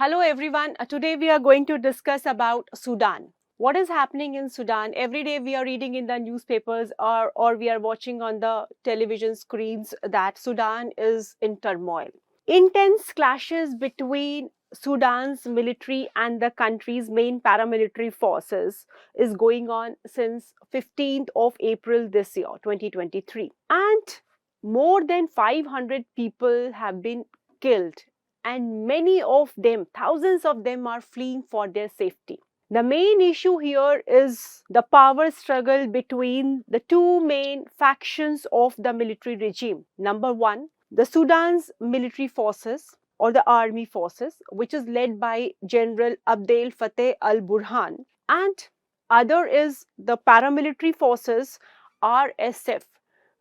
Hello everyone. Today we are going to discuss about Sudan. What is happening in Sudan? Every day we are reading in the newspapers or we are watching on the television screens that Sudan is in turmoil. Intense clashes between Sudan's military and the country's main paramilitary forces is going on since 15th of April this year, 2023. And more than 500 people have been killed and many of them, thousands of them are fleeing for their safety. The main issue here is the power struggle between the two main factions of the military regime. Number one, the Sudan's military forces or the army forces, which is led by General Abdel Fattah al-Burhan, and other is the paramilitary forces, RSF,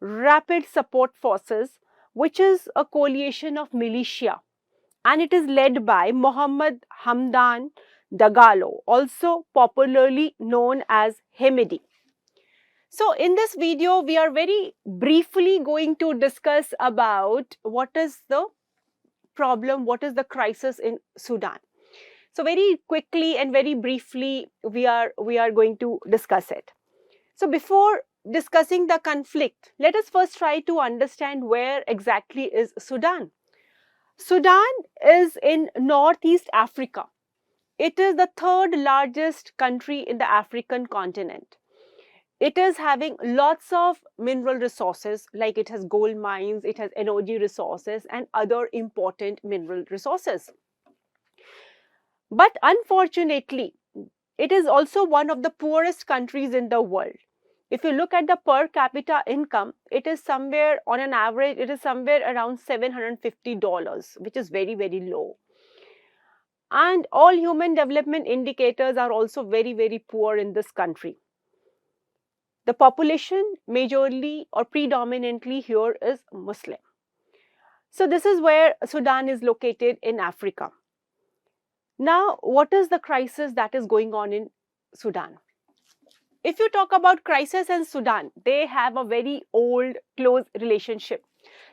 Rapid Support Forces, which is a coalition of militia, and it is led by Mohammed Hamdan Dagalo, also popularly known as Hemedi. So in this video, we are very briefly going to discuss about what is the problem, what is the crisis in Sudan. So very quickly and very briefly, we are going to discuss it. So before discussing the conflict, let us first try to understand where exactly is Sudan. Sudan is in Northeast Africa. It is the third largest country in the African continent. It is having lots of mineral resources, like it has gold mines, it has energy resources and other important mineral resources. But unfortunately, it is also one of the poorest countries in the world. If you look at the per capita income, it is somewhere on an average, it is somewhere around $750, which is very, very low. And all human development indicators are also very, very poor in this country. The population majorly or predominantly here is Muslim. So this is where Sudan is located in Africa. Now, what is the crisis that is going on in Sudan? If you talk about crisis in Sudan, they have a very old, close relationship.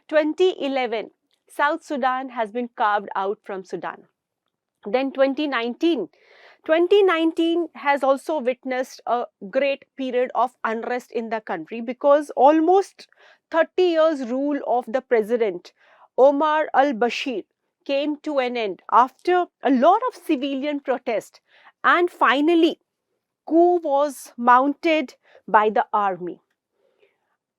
2011, South Sudan has been carved out from Sudan. Then 2019 has also witnessed a great period of unrest in the country because almost 30 years rule of the President Omar al-Bashir came to an end after a lot of civilian protest, and finally coup was mounted by the army.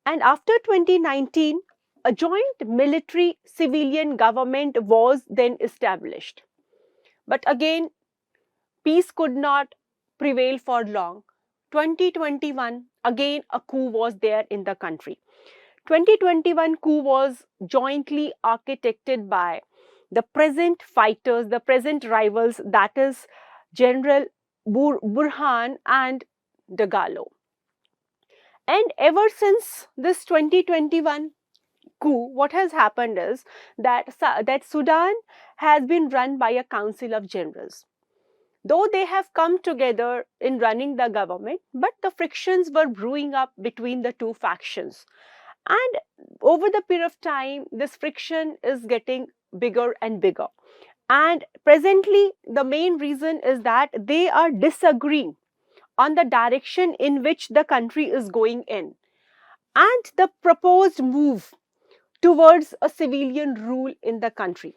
And after 2019, a joint military civilian government was then established. But again, peace could not prevail for long. 2021, again a coup was there in the country. 2021 coup was jointly architected by the present fighters, the present rivals, that is General Burhan and Dagalo. And ever since this 2021 coup, what has happened is that Sudan has been run by a council of generals. Though they have come together in running the government, but the frictions were brewing up between the two factions. And over the period of time, this friction is getting bigger and bigger. And presently, the main reason is that they are disagreeing on the direction in which the country is going in and the proposed move towards a civilian rule in the country.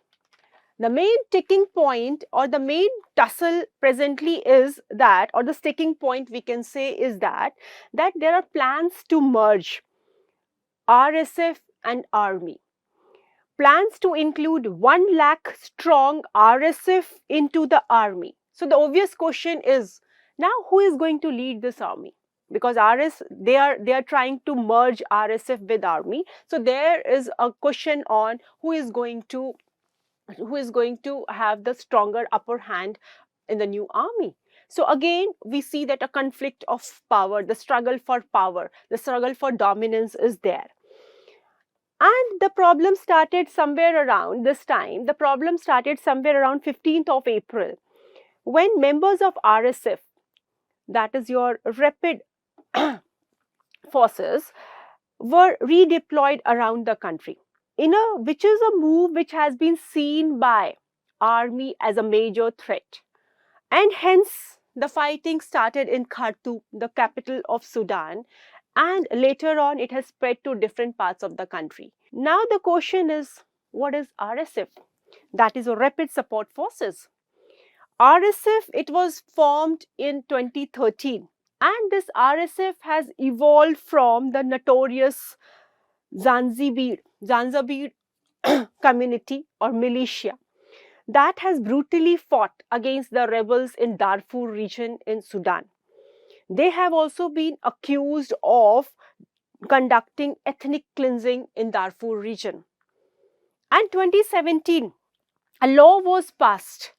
The main ticking point or the main tussle presently is that, or the sticking point we can say is that there are plans to merge RSF and army. Plans to include 1 lakh strong RSF into the army. So the obvious question is, now who is going to lead this army? Because they are trying to merge RSF with army. So there is a question on who is going to have the stronger upper hand in the new army. So again, we see that a conflict of power, the struggle for power, the struggle for dominance is there. And the problem started somewhere around this time. The problem started somewhere around 15th of April when members of RSF, that is your rapid forces, were redeployed around the country. Which is a move which has been seen by army as a major threat. And hence, the fighting started in Khartoum, the capital of Sudan, and later on it has spread to different parts of the country. Now the question is, what is RSF? That is a Rapid Support Forces. RSF, it was formed in 2013, and this RSF has evolved from the notorious Zanzibar community or militia that has brutally fought against the rebels in Darfur region in Sudan. They have also been accused of conducting ethnic cleansing in Darfur region. And 2017, a law was passed.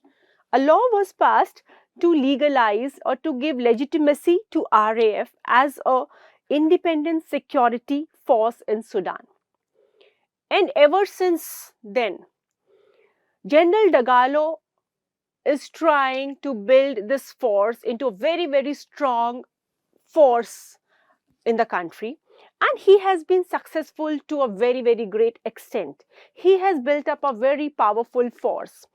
A law was passed to legalize or to give legitimacy to RAF as a independent security force in Sudan. And ever since then, General Dagalo is trying to build this force into a very, very strong force in the country, and he has been successful to a very, very great extent. He has built up a very powerful force.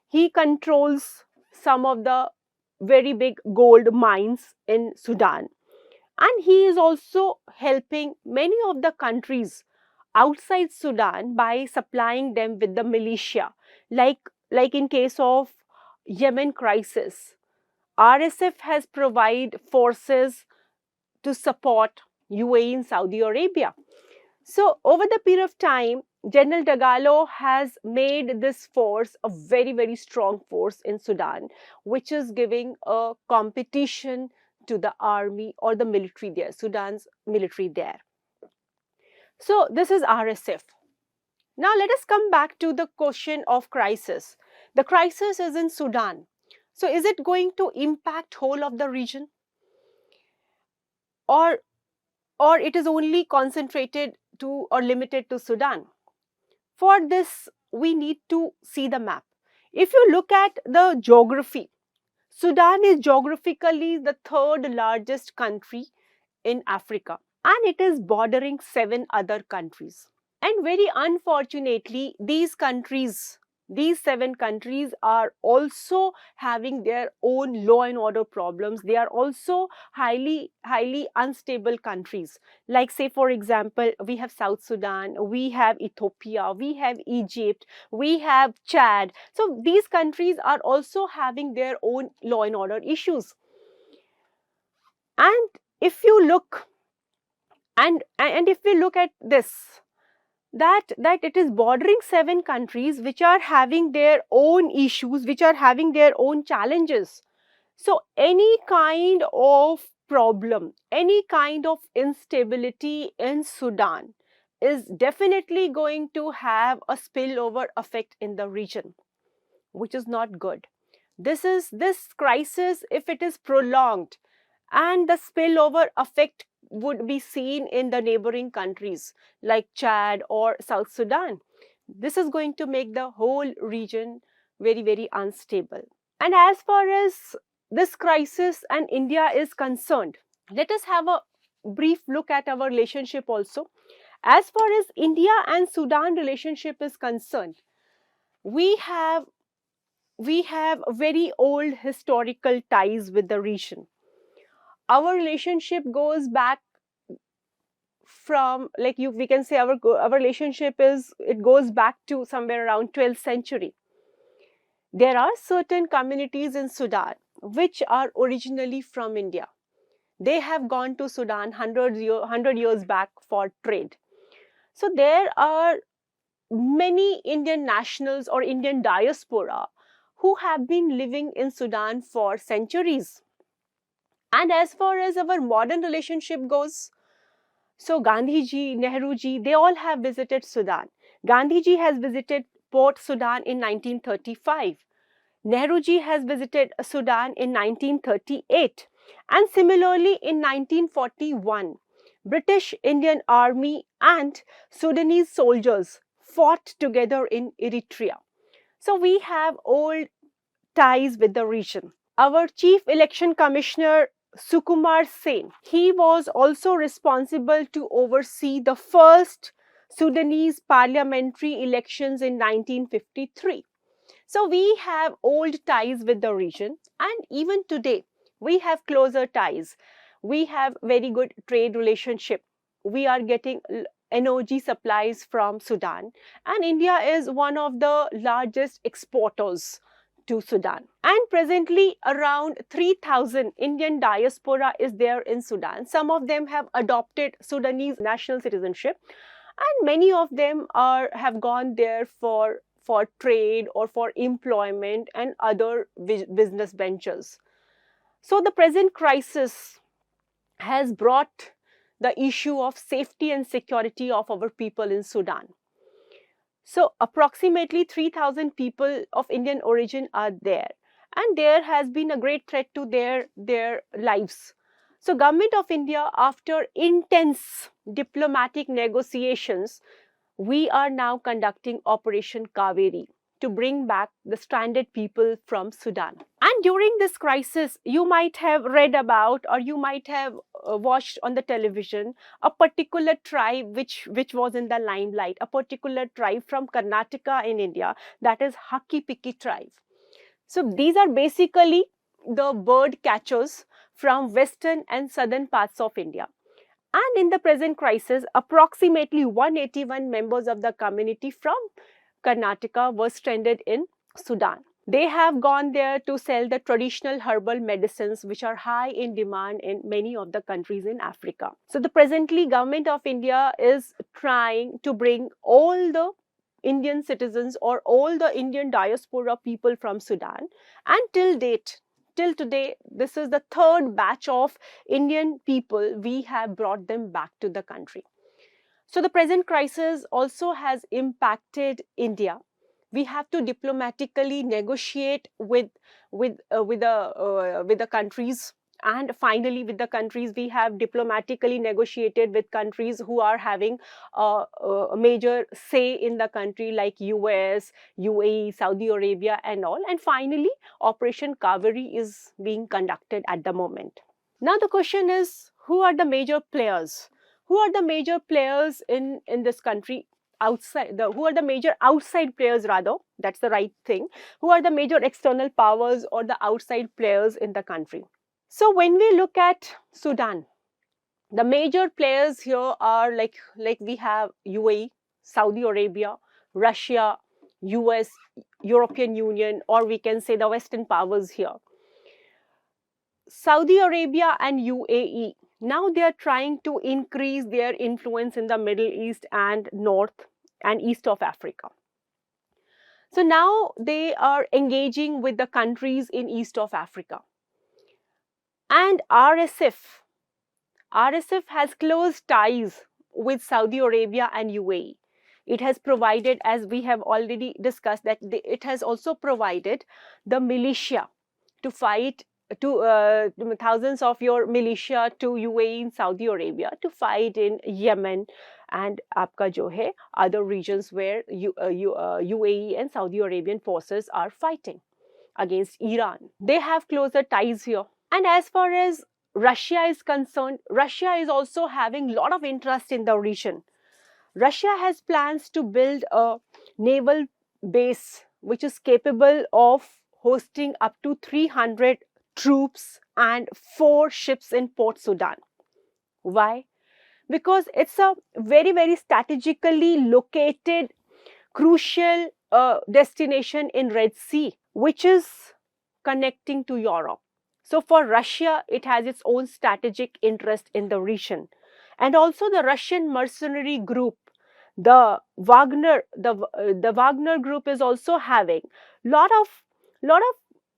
He controls some of the very big gold mines in Sudan, and he is also helping many of the countries outside Sudan by supplying them with the militia, like in case of Yemen crisis. RSF has provided forces to support UAE in Saudi Arabia. So over the period of time, General Dagalo has made this force a very, very strong force in Sudan, which is giving a competition to the army or the military there, Sudan's military there. So this is RSF. Now let us come back to the question of crisis. The crisis is in Sudan. So is it going to impact whole of the region? Or it is only concentrated to or limited to Sudan? For this, we need to see the map. If you look at the geography, Sudan is geographically the third largest country in Africa, and it is bordering 7 other countries. And very unfortunately, these 7 countries are also having their own law and order problems. They are also highly unstable countries. Like say for example, we have South Sudan, we have Ethiopia, we have Egypt, we have Chad. So these countries are also having their own law and order issues. And if you look, and if we look at this, that it is bordering 7 countries which are having their own issues, which are having their own challenges. So any kind of problem, any kind of instability in Sudan is definitely going to have a spillover effect in the region, which is not good. This crisis, if it is prolonged, and the spillover effect would be seen in the neighboring countries like Chad or South Sudan. This is going to make the whole region very, very unstable. And as far as this crisis and India is concerned, let us have a brief look at our relationship also. As far as India and Sudan relationship is concerned, we have very old historical ties with the region. Our relationship goes back from, we can say our relationship goes back to somewhere around 12th century. There are certain communities in Sudan which are originally from India. They have gone to Sudan 100 years back for trade. So there are many Indian nationals or Indian diaspora who have been living in Sudan for centuries. And as far as our modern relationship goes, so Gandhiji, Nehruji, they all have visited Sudan. Gandhiji has visited Port Sudan in 1935. Nehruji has visited Sudan in 1938. And similarly in 1941, British Indian Army and Sudanese soldiers fought together in Eritrea. So we have old ties with the region. Our Chief Election Commissioner Sukumar Sen, he was also responsible to oversee the first Sudanese parliamentary elections in 1953. So we have old ties with the region, and even today we have closer ties. We have very good trade relationship. We are getting energy supplies from Sudan, and India is one of the largest exporters to Sudan. And presently around 3,000 Indian diaspora is there in Sudan. Some of them have adopted Sudanese national citizenship, and many of them have gone there for trade or for employment and other business ventures. So the present crisis has brought the issue of safety and security of our people in Sudan. So approximately 3,000 people of Indian origin are there, and there has been a great threat to their lives. So Government of India, after intense diplomatic negotiations, we are now conducting Operation Kaveri to bring back the stranded people from Sudan. And during this crisis, you might have read about, or you might have watched on the television, a particular tribe which was in the limelight, a particular tribe from Karnataka in India, that is Haki Pikki tribe. So these are basically the bird catchers from western and southern parts of India. And in the present crisis, approximately 181 members of the community from Karnataka were stranded in Sudan. They have gone there to sell the traditional herbal medicines which are high in demand in many of the countries in Africa. So the presently Government of India is trying to bring all the Indian citizens or all the Indian diaspora people from Sudan, and till today, this is the third batch of Indian people we have brought them back to the country. So the present crisis also has impacted India. We have to diplomatically negotiate with the countries, and finally with the countries we have diplomatically negotiated with countries who are having a major say in the country, like US, UAE, Saudi Arabia and all. And finally Operation Kaveri is being conducted at the moment. Now the question is, who are the major players? Who are the major players in this country? Who are the major outside players, rather, that's the right thing. Who are the major external powers or the outside players in the country? So when we look at Sudan, the major players here are like we have UAE, Saudi Arabia, Russia, US, European Union, or we can say the Western powers here. Saudi Arabia and UAE, now they are trying to increase their influence in the Middle East and North and East of Africa. So now they are engaging with the countries in East of Africa. And RSF has close ties with Saudi Arabia and UAE. It has provided, as we have already discussed, that it has also provided the militia to fight, to thousands of your militia to UAE and Saudi Arabia to fight in Yemen and Aapka jo hai, other regions where UAE and Saudi Arabian forces are fighting against Iran. They have closer ties here. And as far as Russia is concerned, Russia is also having a lot of interest in the region. Russia has plans to build a naval base which is capable of hosting up to 300 troops and 4 ships in Port Sudan. Why? Because it's a very, very strategically located, crucial destination in Red Sea, which is connecting to Europe. So for Russia, it has its own strategic interest in the region. And also the Russian mercenary group, the Wagner group is also having lot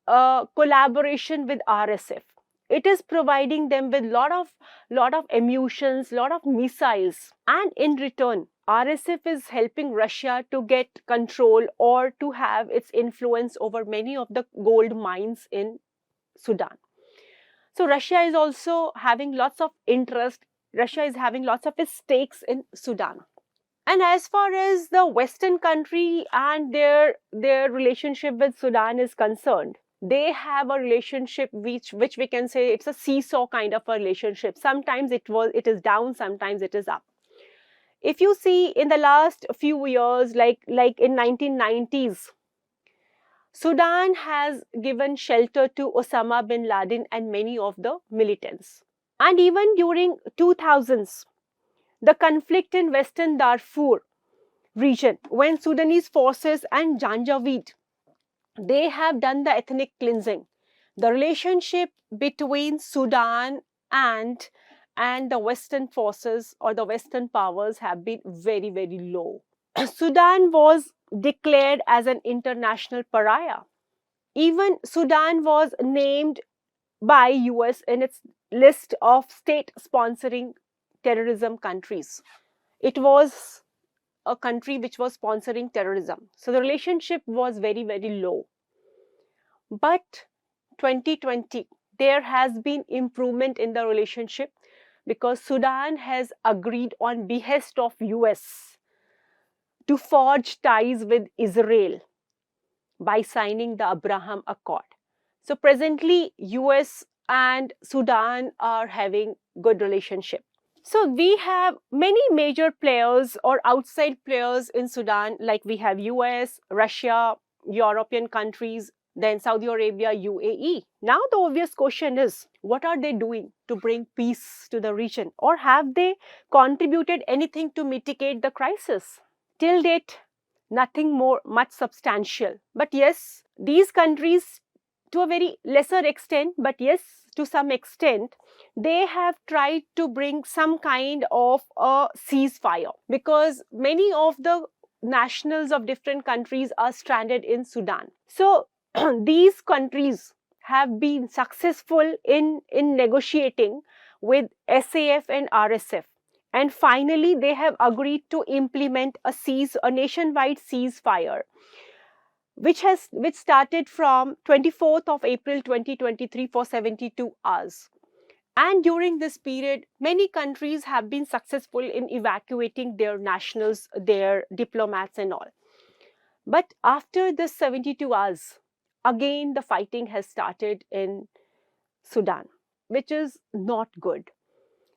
of collaboration with RSF. It is providing them with lot of ammunitions, lot of missiles, and in return RSF is helping Russia to get control or to have its influence over many of the gold mines in Sudan. So Russia is also having lots of interest. Russia is having lots of its stakes in Sudan. And as far as the Western country and their relationship with Sudan is concerned, they have a relationship which we can say it's a seesaw kind of a relationship. Sometimes it is down, sometimes it is up. If you see in the last few years, like in 1990s, Sudan has given shelter to Osama bin Laden and many of the militants. And even during 2000s, the conflict in Western Darfur region, when Sudanese forces and Janjaweed, they have done the ethnic cleansing. The relationship between Sudan and the Western forces or the Western powers have been very, very low. Sudan was declared as an international pariah. Even Sudan was named by US in its list of state sponsoring terrorism countries. It was a country which was sponsoring terrorism. So the relationship was very, very low. But 2020, there has been improvement in the relationship because Sudan has agreed on behest of US to forge ties with Israel by signing the Abraham Accord. So presently, US and Sudan are having good relationship. So we have many major players or outside players in Sudan, like we have US, Russia, European countries, then Saudi Arabia, UAE. Now the obvious question is, what are they doing to bring peace to the region? Or have they contributed anything to mitigate the crisis? Till date, nothing more much substantial. But yes, these countries, to a very lesser extent, but yes, to some extent, they have tried to bring some kind of a ceasefire because many of the nationals of different countries are stranded in Sudan. So these countries have been successful in negotiating with SAF and RSF. And finally, they have agreed to implement a nationwide ceasefire, which started from 24th of April 2023 for 72 hours. And during this period, many countries have been successful in evacuating their nationals, their diplomats and all. But after this 72 hours, again the fighting has started in Sudan, which is not good.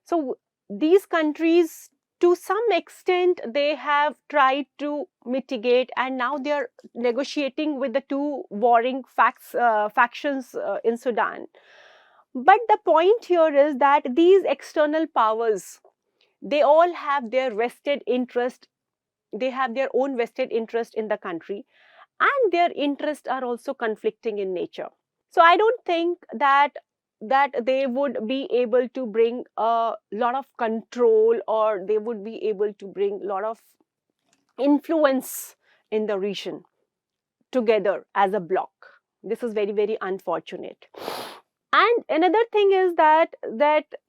So these countries, to some extent, they have tried to mitigate, and now they are negotiating with the two warring factions in Sudan. But the point here is that these external powers, they all have their vested interest. They have their own vested interest in the country, and their interests are also conflicting in nature. So I don't think that they would be able to bring a lot of control, or they would be able to bring a lot of influence in the region together as a bloc. This is very, very unfortunate. And another thing is that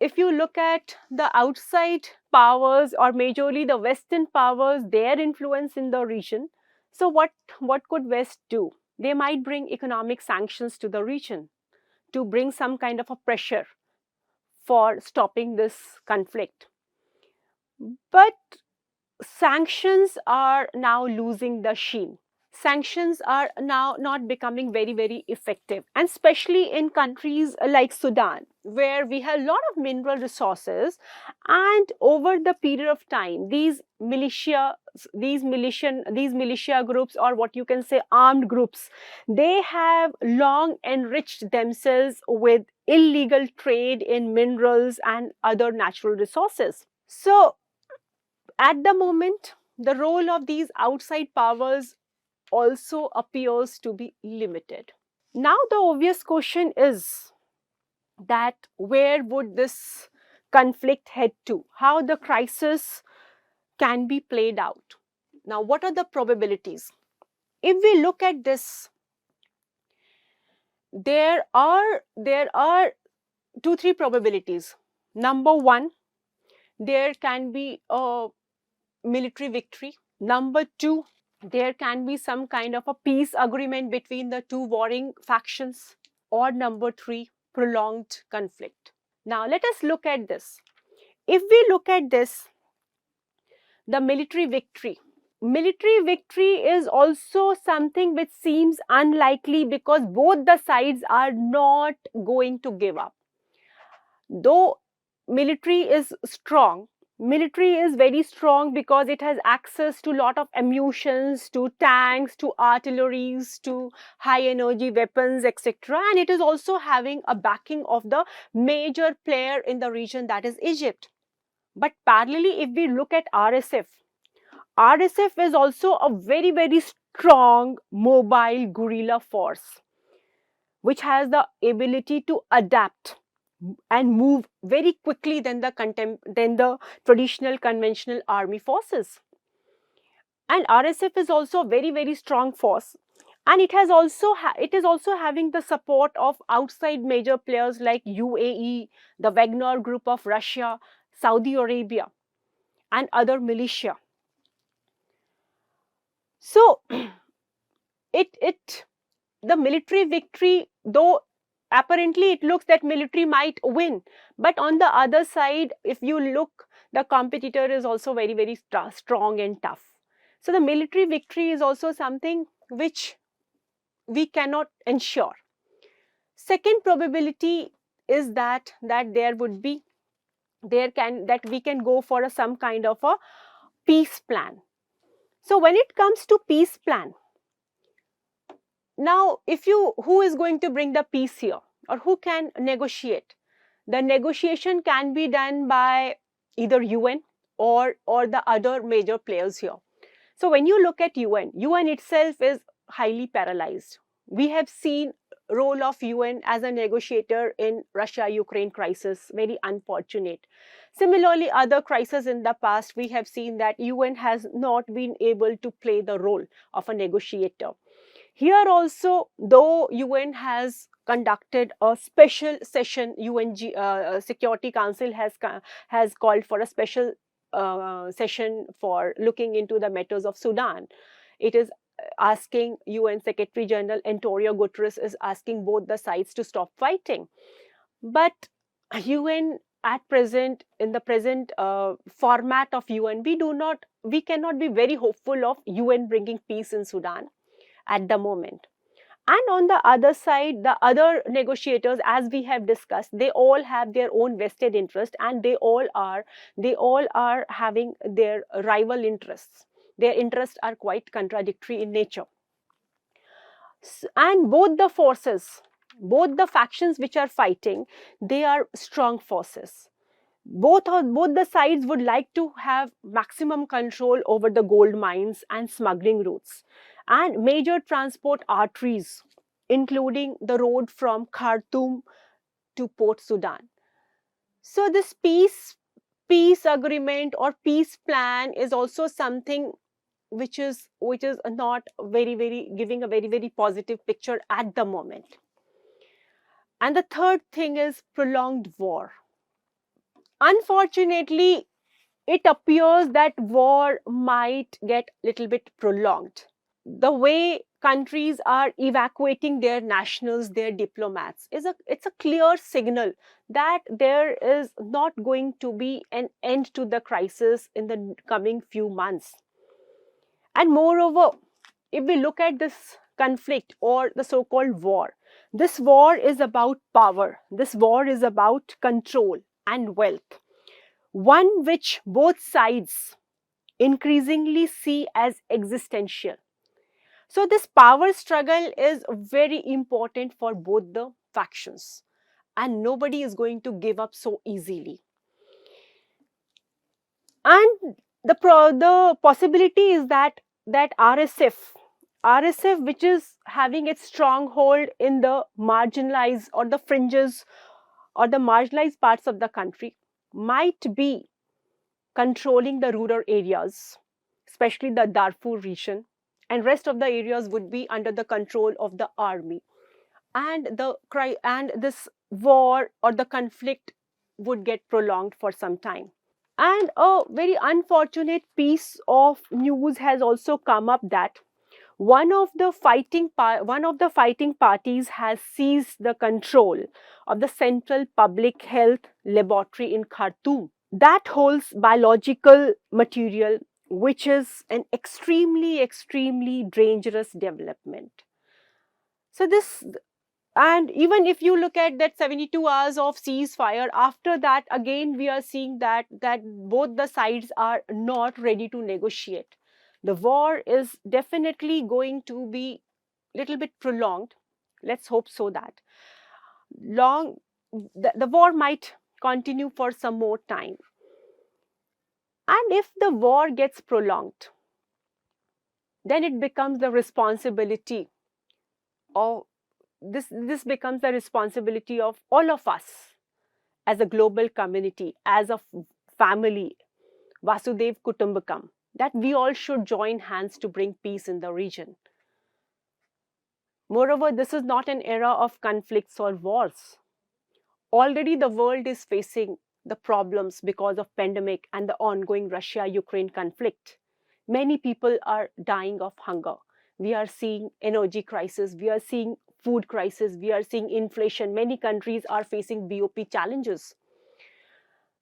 if you look at the outside powers, or majorly the Western powers, their influence in the region, so what could West do? They might bring economic sanctions to the region to bring some kind of a pressure for stopping this conflict. But sanctions are now losing the sheen. Sanctions are now not becoming very, very effective, and especially in countries like Sudan, where we have a lot of mineral resources, and over the period of time, these militia groups, or what you can say armed groups, they have long enriched themselves with illegal trade in minerals and other natural resources. So at the moment, the role of these outside powers also appears to be limited. Now the obvious question is that where would this conflict head to? How the crisis can be played out? Now, what are the probabilities? If we look at this, there are 2-3 probabilities. Number one, there can be a military victory. Number two, there can be some kind of a peace agreement between the two warring factions. Or number three, prolonged conflict. Now let us look at this. If we look at this, the military victory is also something which seems unlikely, because both the sides are not going to give up. Though military is strong, Military is very strong because it has access to lot of ammunitions, to tanks, to artilleries, to high energy weapons, etc. And it is also having a backing of the major player in the region, that is Egypt. But parallelly, if we look at RSF is also a very, very strong mobile guerrilla force which has the ability to adapt and move very quickly than the traditional conventional army forces. And RSF is also a very, very strong force, and it is also having the support of outside major players like UAE, the Wagner Group of Russia, Saudi Arabia, and other militia. So it the military victory, though apparently it looks that military might win, but on the other side, if you look, the competitor is also very, very strong and tough. So the military victory is also something which we cannot ensure. Second probability is that there would be that we can go for some kind of a peace plan. So when it comes to peace plan, now, who is going to bring the peace here, or who can negotiate? The negotiation can be done by either UN or the other major players here. So when you look at UN itself is highly paralyzed. We have seen role of UN as a negotiator in Russia-Ukraine crisis, very unfortunate. Similarly, other crises in the past, we have seen that UN has not been able to play the role of a negotiator. Here also, though UN has conducted a special session, Security Council has called for a special session for looking into the matters of Sudan. It is asking UN Secretary General Antonio Guterres is asking both the sides to stop fighting. But UN at present, in the present format of UN, we cannot be very hopeful of UN bringing peace in Sudan at the moment. And on the other side, the other negotiators, as we have discussed, they all have their own vested interest, and they all are having their rival interests. Their interests are quite contradictory in nature. And both the factions which are fighting, they are strong forces. Both the sides would like to have maximum control over the gold mines and smuggling routes and major transport arteries, including the road from Khartoum to Port Sudan. So this peace agreement or peace plan is also something which is not very giving a very positive picture at the moment. And the third thing is prolonged war. Unfortunately, it appears that war might get a little bit prolonged. The way countries are evacuating their nationals, their diplomats, it's a clear signal that there is not going to be an end to the crisis in the coming few months. And moreover, if we look at this conflict or the so-called war, this war is about power. This war is about control and wealth, one which both sides increasingly see as existential. So this power struggle is very important for both the factions, and nobody is going to give up so easily. And the possibility is that RSF, which is having its stronghold in the marginalized or the fringes or the marginalized parts of the country, might be controlling the rural areas, especially the Darfur region, and rest of the areas would be under the control of the army. And this war or the conflict would get prolonged for some time. And a very unfortunate piece of news has also come up that one of the fighting parties has seized the control of the Central Public Health Laboratory in Khartoum that holds biological material, which is an extremely dangerous development. So this And even if you look at that 72 hours of ceasefire, after that, again, we are seeing that both the sides are not ready to negotiate. The war is definitely going to be little bit prolonged. Let's hope so that long the war might continue for some more time. And if the war gets prolonged, then it becomes the responsibility of this becomes the responsibility of all of us as a global community, as a family, Vasudev Kutumbakam, that we all should join hands to bring peace in the region. Moreover, this is not an era of conflicts or wars. Already the world is facing the problems because of pandemic and the ongoing Russia-Ukraine conflict. Many people are dying of hunger. We are seeing energy crisis, we are seeing food crisis, we are seeing inflation. Many countries are facing BOP challenges.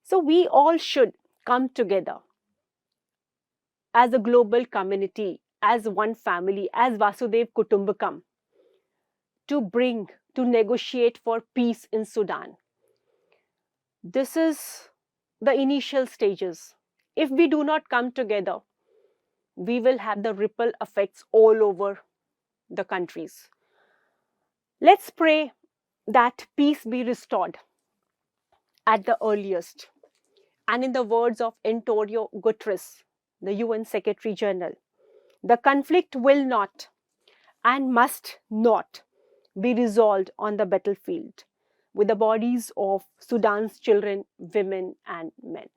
So we all should come together as a global community, as one family, as Vasudev Kutumbakam, to negotiate for peace in Sudan. This is the initial stages. If we do not come together, we will have the ripple effects all over the countries. Let's pray that peace be restored at the earliest. And in the words of Antonio Guterres, the UN Secretary General, the conflict will not and must not be resolved on the battlefield with the bodies of Sudan's children, women, and men.